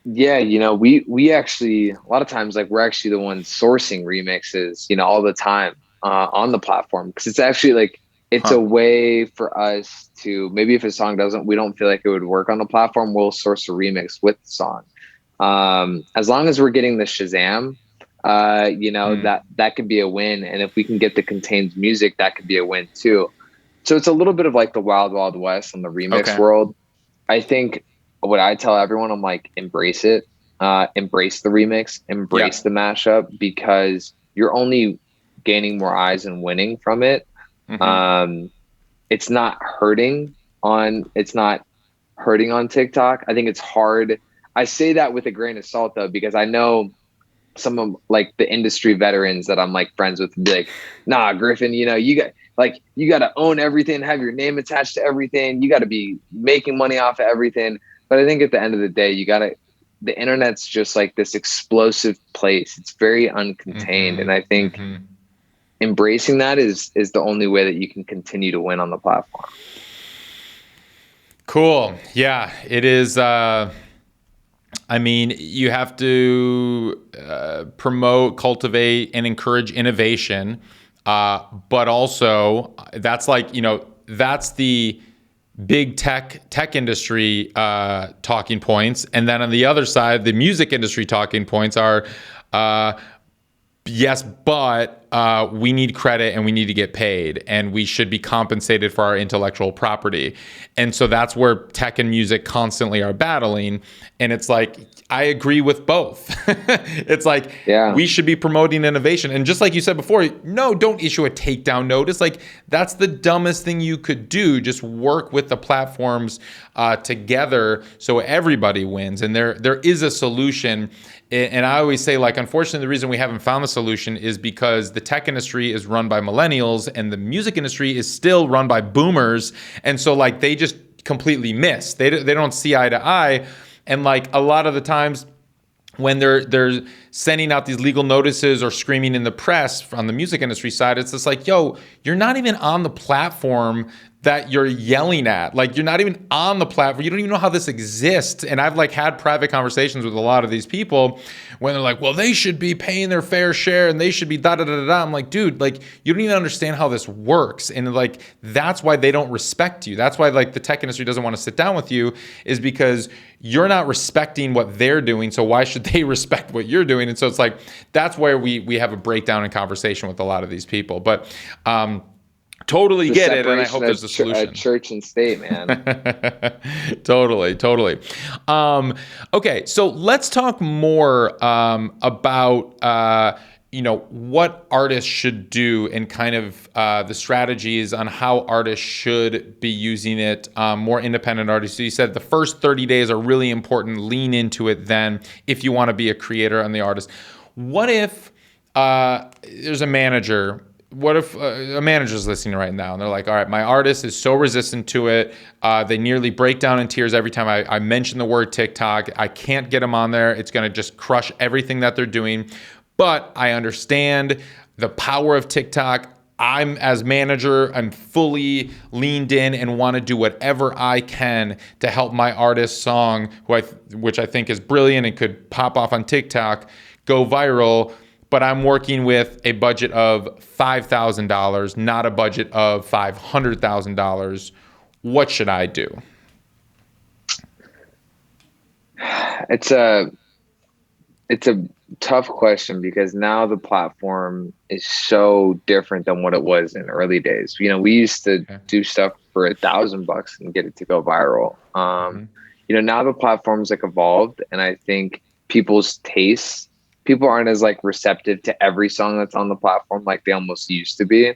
Yeah, we actually, a lot of times, like, we're actually the ones sourcing remixes, all the time on the platform. Because it's actually like, it's a way for us to, maybe if a song we don't feel like it would work on the platform, we'll source a remix with the song. As long as we're getting the Shazam, that could be a win. And if we can get the contains music, that could be a win too. So it's a little bit of like the Wild Wild West in the remix world. I think what I tell everyone, I'm like, embrace it, embrace the remix, embrace the mashup, because you're only gaining more eyes and winning from it. It's not hurting on TikTok. I think it's hard. I say that with a grain of salt though, because I know some of like the industry veterans that I'm like friends with be like, nah, Griffin, you got to own everything, have your name attached to everything. You got to be making money off of everything. But I think at the end of the day, you got to the internet's just like this explosive place. It's very uncontained. And I think embracing that is the only way that you can continue to win on the platform. Cool. Yeah, it is. I mean, you have to promote, cultivate, and encourage innovation. But also, that's like, that's the big tech industry talking points. And then on the other side, the music industry talking points are, yes, but we need credit and we need to get paid and we should be compensated for our intellectual property. And so that's where tech and music constantly are battling. And it's like, I agree with both. It's like, we should be promoting innovation. And just like you said before, no, don't issue a takedown notice. Like, that's the dumbest thing you could do. Just work with the platforms together so everybody wins. And there is a solution. And I always say, like, unfortunately, the reason we haven't found the solution is because the tech industry is run by millennials and the music industry is still run by boomers. And so, like, they just completely miss. They don't see eye to eye. And, like, a lot of the times when they're sending out these legal notices or screaming in the press on the music industry side, it's just like, yo, you're not even on the platform that you're yelling at. Like, you're not even on the platform. You don't even know how this exists. And I've like had private conversations with a lot of these people when they're like, well, they should be paying their fair share and they should be da da da da da. I'm like, dude, like, you don't even understand how this works. And like, that's why they don't respect you. That's why like the tech industry doesn't want to sit down with you, is because you're not respecting what they're doing. So why should they respect what you're doing? And so it's like, that's where we have a breakdown in conversation with a lot of these people. But totally get it, and I hope there's a solution. Church and state, man. Totally. Okay, so let's talk more about what artists should do and kind of the strategies on how artists should be using it. More independent artists. So you said the first 30 days are really important. Lean into it then if you want to be a creator and the artist. What if there's a manager? What if a manager's listening right now and they're like, all right, my artist is so resistant to it. They nearly break down in tears every time I mention the word TikTok. I can't get them on there. It's going to just crush everything that they're doing. But I understand the power of TikTok. As manager, I'm fully leaned in and want to do whatever I can to help my artist's song, which I think is brilliant and could pop off on TikTok, go viral. But I'm working with a budget of $5,000, not a budget of $500,000. What should I do? It's a tough question because now the platform is so different than what it was in early days. We used to do stuff for $1,000 and get it to go viral. Now the platform's like evolved, and I think people's tastes. People aren't as like receptive to every song that's on the platform like they almost used to be.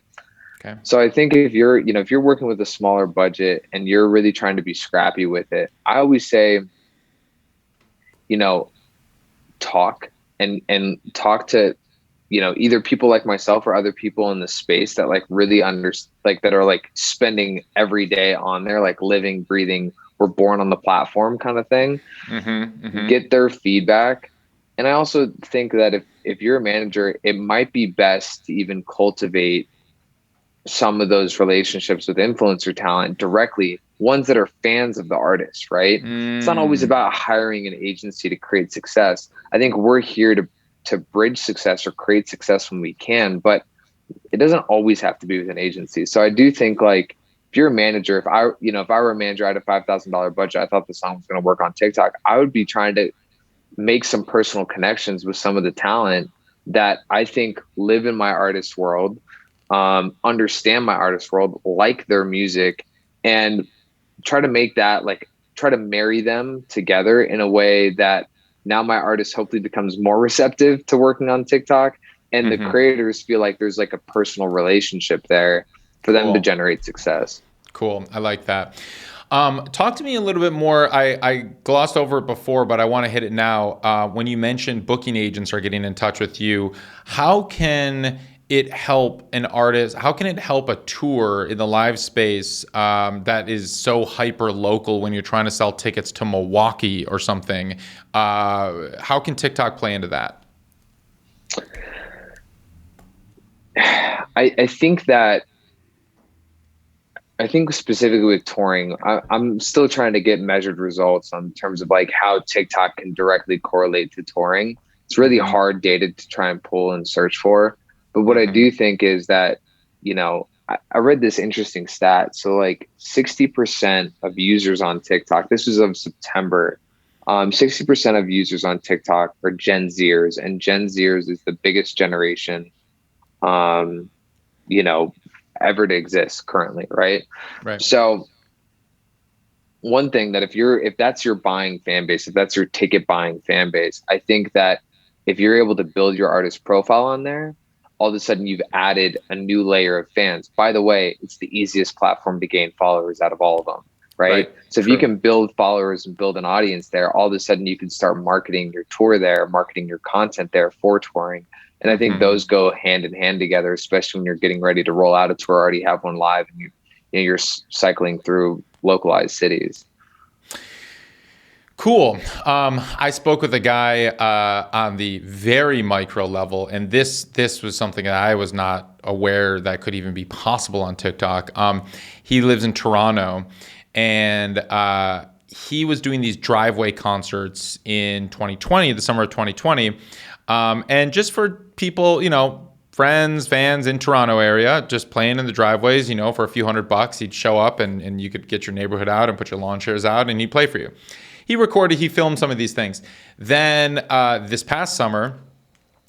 Okay. So I think if you're working with a smaller budget and you're really trying to be scrappy with it, I always say, talk and talk to, either people like myself or other people in the space that like really that are like spending every day on there, like living, breathing, we're born on the platform kind of thing. Get their feedback. And I also think that if you're a manager, it might be best to even cultivate some of those relationships with influencer talent directly, ones that are fans of the artist, right? It's not always about hiring an agency to create success. I think we're here to bridge success or create success when we can, but it doesn't always have to be with an agency. So I do think like if you're a manager, if I were a manager, I had a $5,000 budget, I thought the song was going to work on TikTok, I would be trying to make some personal connections with some of the talent that I think live in my artist world, understand my artist world, like their music, and try to make that try to marry them together in a way that now my artist hopefully becomes more receptive to working on TikTok, and the creators feel like there's like a personal relationship there for them to generate success. Cool. I like that. Talk to me a little bit more. I glossed over it before, but I want to hit it now. When you mentioned booking agents are getting in touch with you, how can it help an artist? How can it help a tour in the live space that is so hyper local when you're trying to sell tickets to Milwaukee or something? How can TikTok play into that? I think specifically with touring, I'm still trying to get measured results on terms of like how TikTok can directly correlate to touring. It's really hard data to try and pull and search for. But what I do think is that, I read this interesting stat. So like 60% of users on TikTok, this was of September, 60% of users on TikTok are Gen Zers, and Gen Zers is the biggest generation, ever to exist currently. Right. So one thing that if that's your buying fan base, if that's your ticket buying fan base, I think that if you're able to build your artist profile on there, all of a sudden you've added a new layer of fans. By the way, it's the easiest platform to gain followers out of all of them. Right. So if you can build followers and build an audience there, all of a sudden you can start marketing your tour there, marketing your content there for touring. And I think those go hand in hand together, especially when you're getting ready to roll out a tour, already have one live, and you're cycling through localized cities. Cool. I spoke with a guy on the very micro level, and this was something that I was not aware that could even be possible on TikTok. He lives in Toronto, and he was doing these driveway concerts in 2020, the summer of 2020. And just for people, friends, fans in Toronto area, just playing in the driveways, for a few $100, he'd show up and you could get your neighborhood out and put your lawn chairs out and he'd play for you. He filmed some of these things. Then this past summer,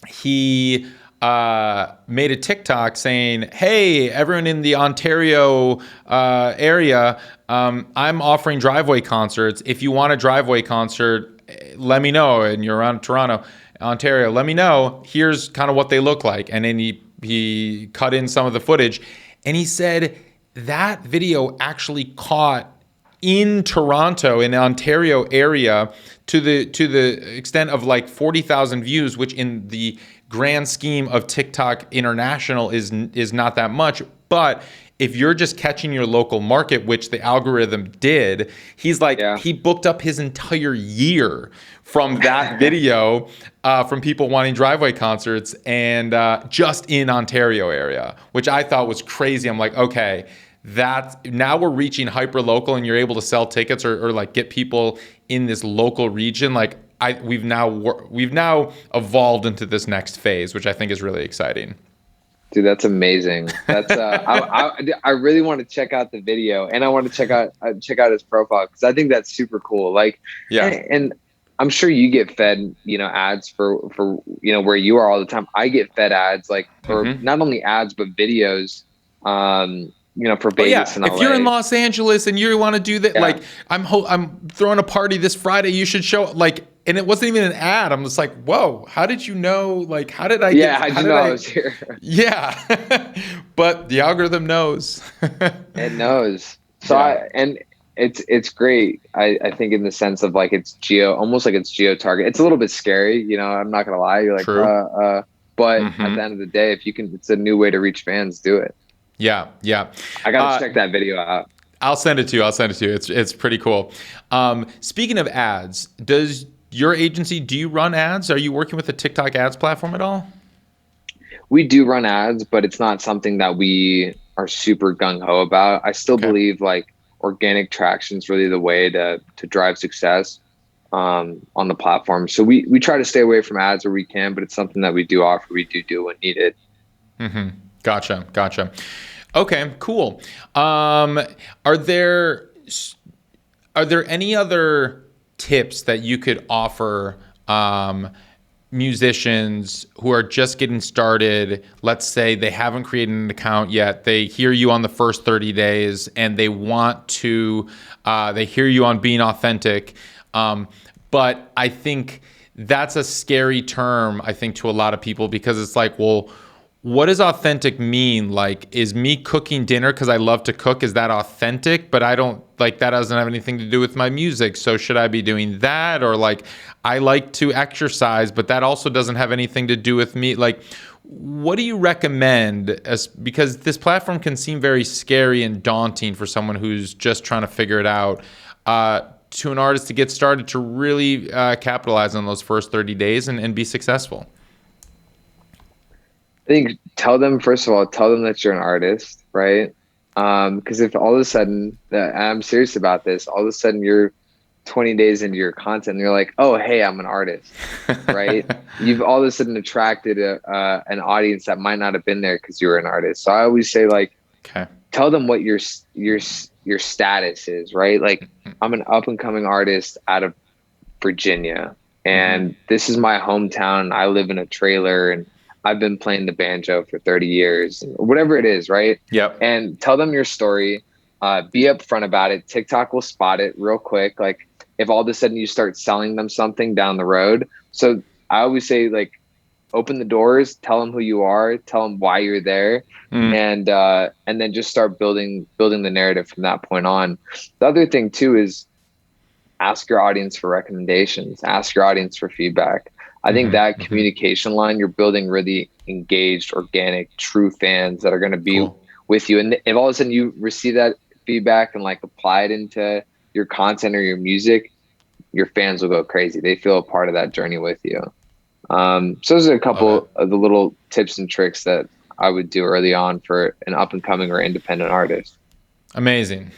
he made a TikTok saying, hey, everyone in the Ontario area, I'm offering driveway concerts. If you want a driveway concert, let me know. And you're around Toronto, Ontario, let me know. Here's kind of what they look like. And then he cut in some of the footage. And he said that video actually caught in Toronto, in the Ontario area, to the extent of like 40,000 views, which in the grand scheme of TikTok International is not that much. But if you're just catching your local market, which the algorithm did, he's like, he booked up his entire year from that video, from people wanting driveway concerts, and just in Ontario area, which I thought was crazy. I'm like, okay, now we're reaching hyper local, and you're able to sell tickets or like get people in this local region. Like we've now evolved into this next phase, which I think is really exciting. Dude, that's amazing. That's I really want to check out the video, and I want to check out his profile, because I think that's super cool. Like, and I'm sure you get fed, ads for where you are all the time. I get fed ads, like, or not only ads but videos, for Vegas and LA. If you're in Los Angeles and you want to do that, like, I'm throwing a party this Friday, you should show, like. And it wasn't even an ad. I'm just like, whoa, how did you know? Like, how did I I was here? Yeah. But the algorithm knows. It knows. So it's great. I think in the sense of like, it's almost like it's geo-target. It's a little bit scary, I'm not going to lie. You're like, but at the end of the day, if you can, it's a new way to reach fans, do it. Yeah. I got to check that video out. I'll send it to you. It's pretty cool. Speaking of ads, does your agency, do you run ads? Are you working with the TikTok ads platform at all? We do run ads, but it's not something that we are super gung-ho about. I still believe like organic traction is really the way to drive success on the platform. So we try to stay away from ads where we can, but it's something that we do offer. We do when needed. Gotcha. Okay, cool. Are there any other tips that you could offer musicians who are just getting started? Let's say they haven't created an account yet. They hear you on the first 30 days and they want to, they hear you on being authentic. But I think that's a scary term, I think, to a lot of people, because it's like, well, what does authentic mean? Like, is me cooking dinner because I love to cook, is that authentic? But I don't, like, that doesn't have anything to do with my music. So should I be doing that? Or like, I like to exercise, but that also doesn't have anything to do with me. Like, what do you recommend, because this platform can seem very scary and daunting for someone who's just trying to figure it out, to an artist to get started to really capitalize on those first 30 days and be successful? I think tell them that you're an artist, right? Because if all of a sudden, and I'm serious about this, all of a sudden you're 20 days into your content and you're like, oh, hey, I'm an artist, right? You've all of a sudden attracted an audience that might not have been there because you were an artist. So I always say, like, tell them what your status is, right? Like, I'm an up and coming artist out of Virginia, and this is my hometown. I live in a trailer, and I've been playing the banjo for 30 years, whatever it is, right? Yep. And tell them your story. Be upfront about it. TikTok will spot it real quick. Like, if all of a sudden you start selling them something down the road. So I always say, like, open the doors, tell them who you are, tell them why you're there, and then just start building the narrative from that point on. The other thing too is ask your audience for recommendations, ask your audience for feedback. I think that communication line, you're building really engaged, organic, true fans that are going to be with you. And if all of a sudden you receive that feedback and, like, apply it into your content or your music, your fans will go crazy. They feel a part of that journey with you. So those are a couple of the little tips and tricks that I would do early on for an up and coming or independent artist. Amazing.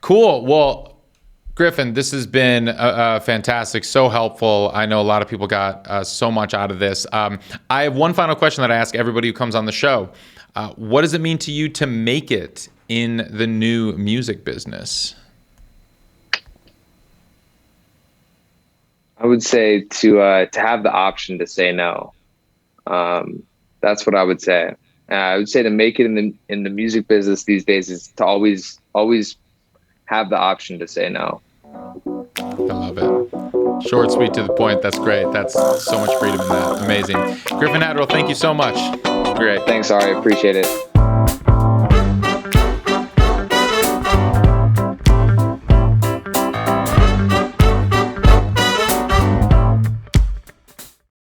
Cool. Well, Griffin, this has been fantastic, so helpful. I know a lot of people got so much out of this. I have one final question that I ask everybody who comes on the show. What does it mean to you to make it in the new music business? I would say to have the option to say no. That's what I would say. I would say to make it in the music business these days is to always have the option to say no. I love it. Short, sweet, to the point. That's great. That's so much freedom in that. Amazing. Griffin Haddrill, thank you so much. Great. Thanks, Ari. Appreciate it.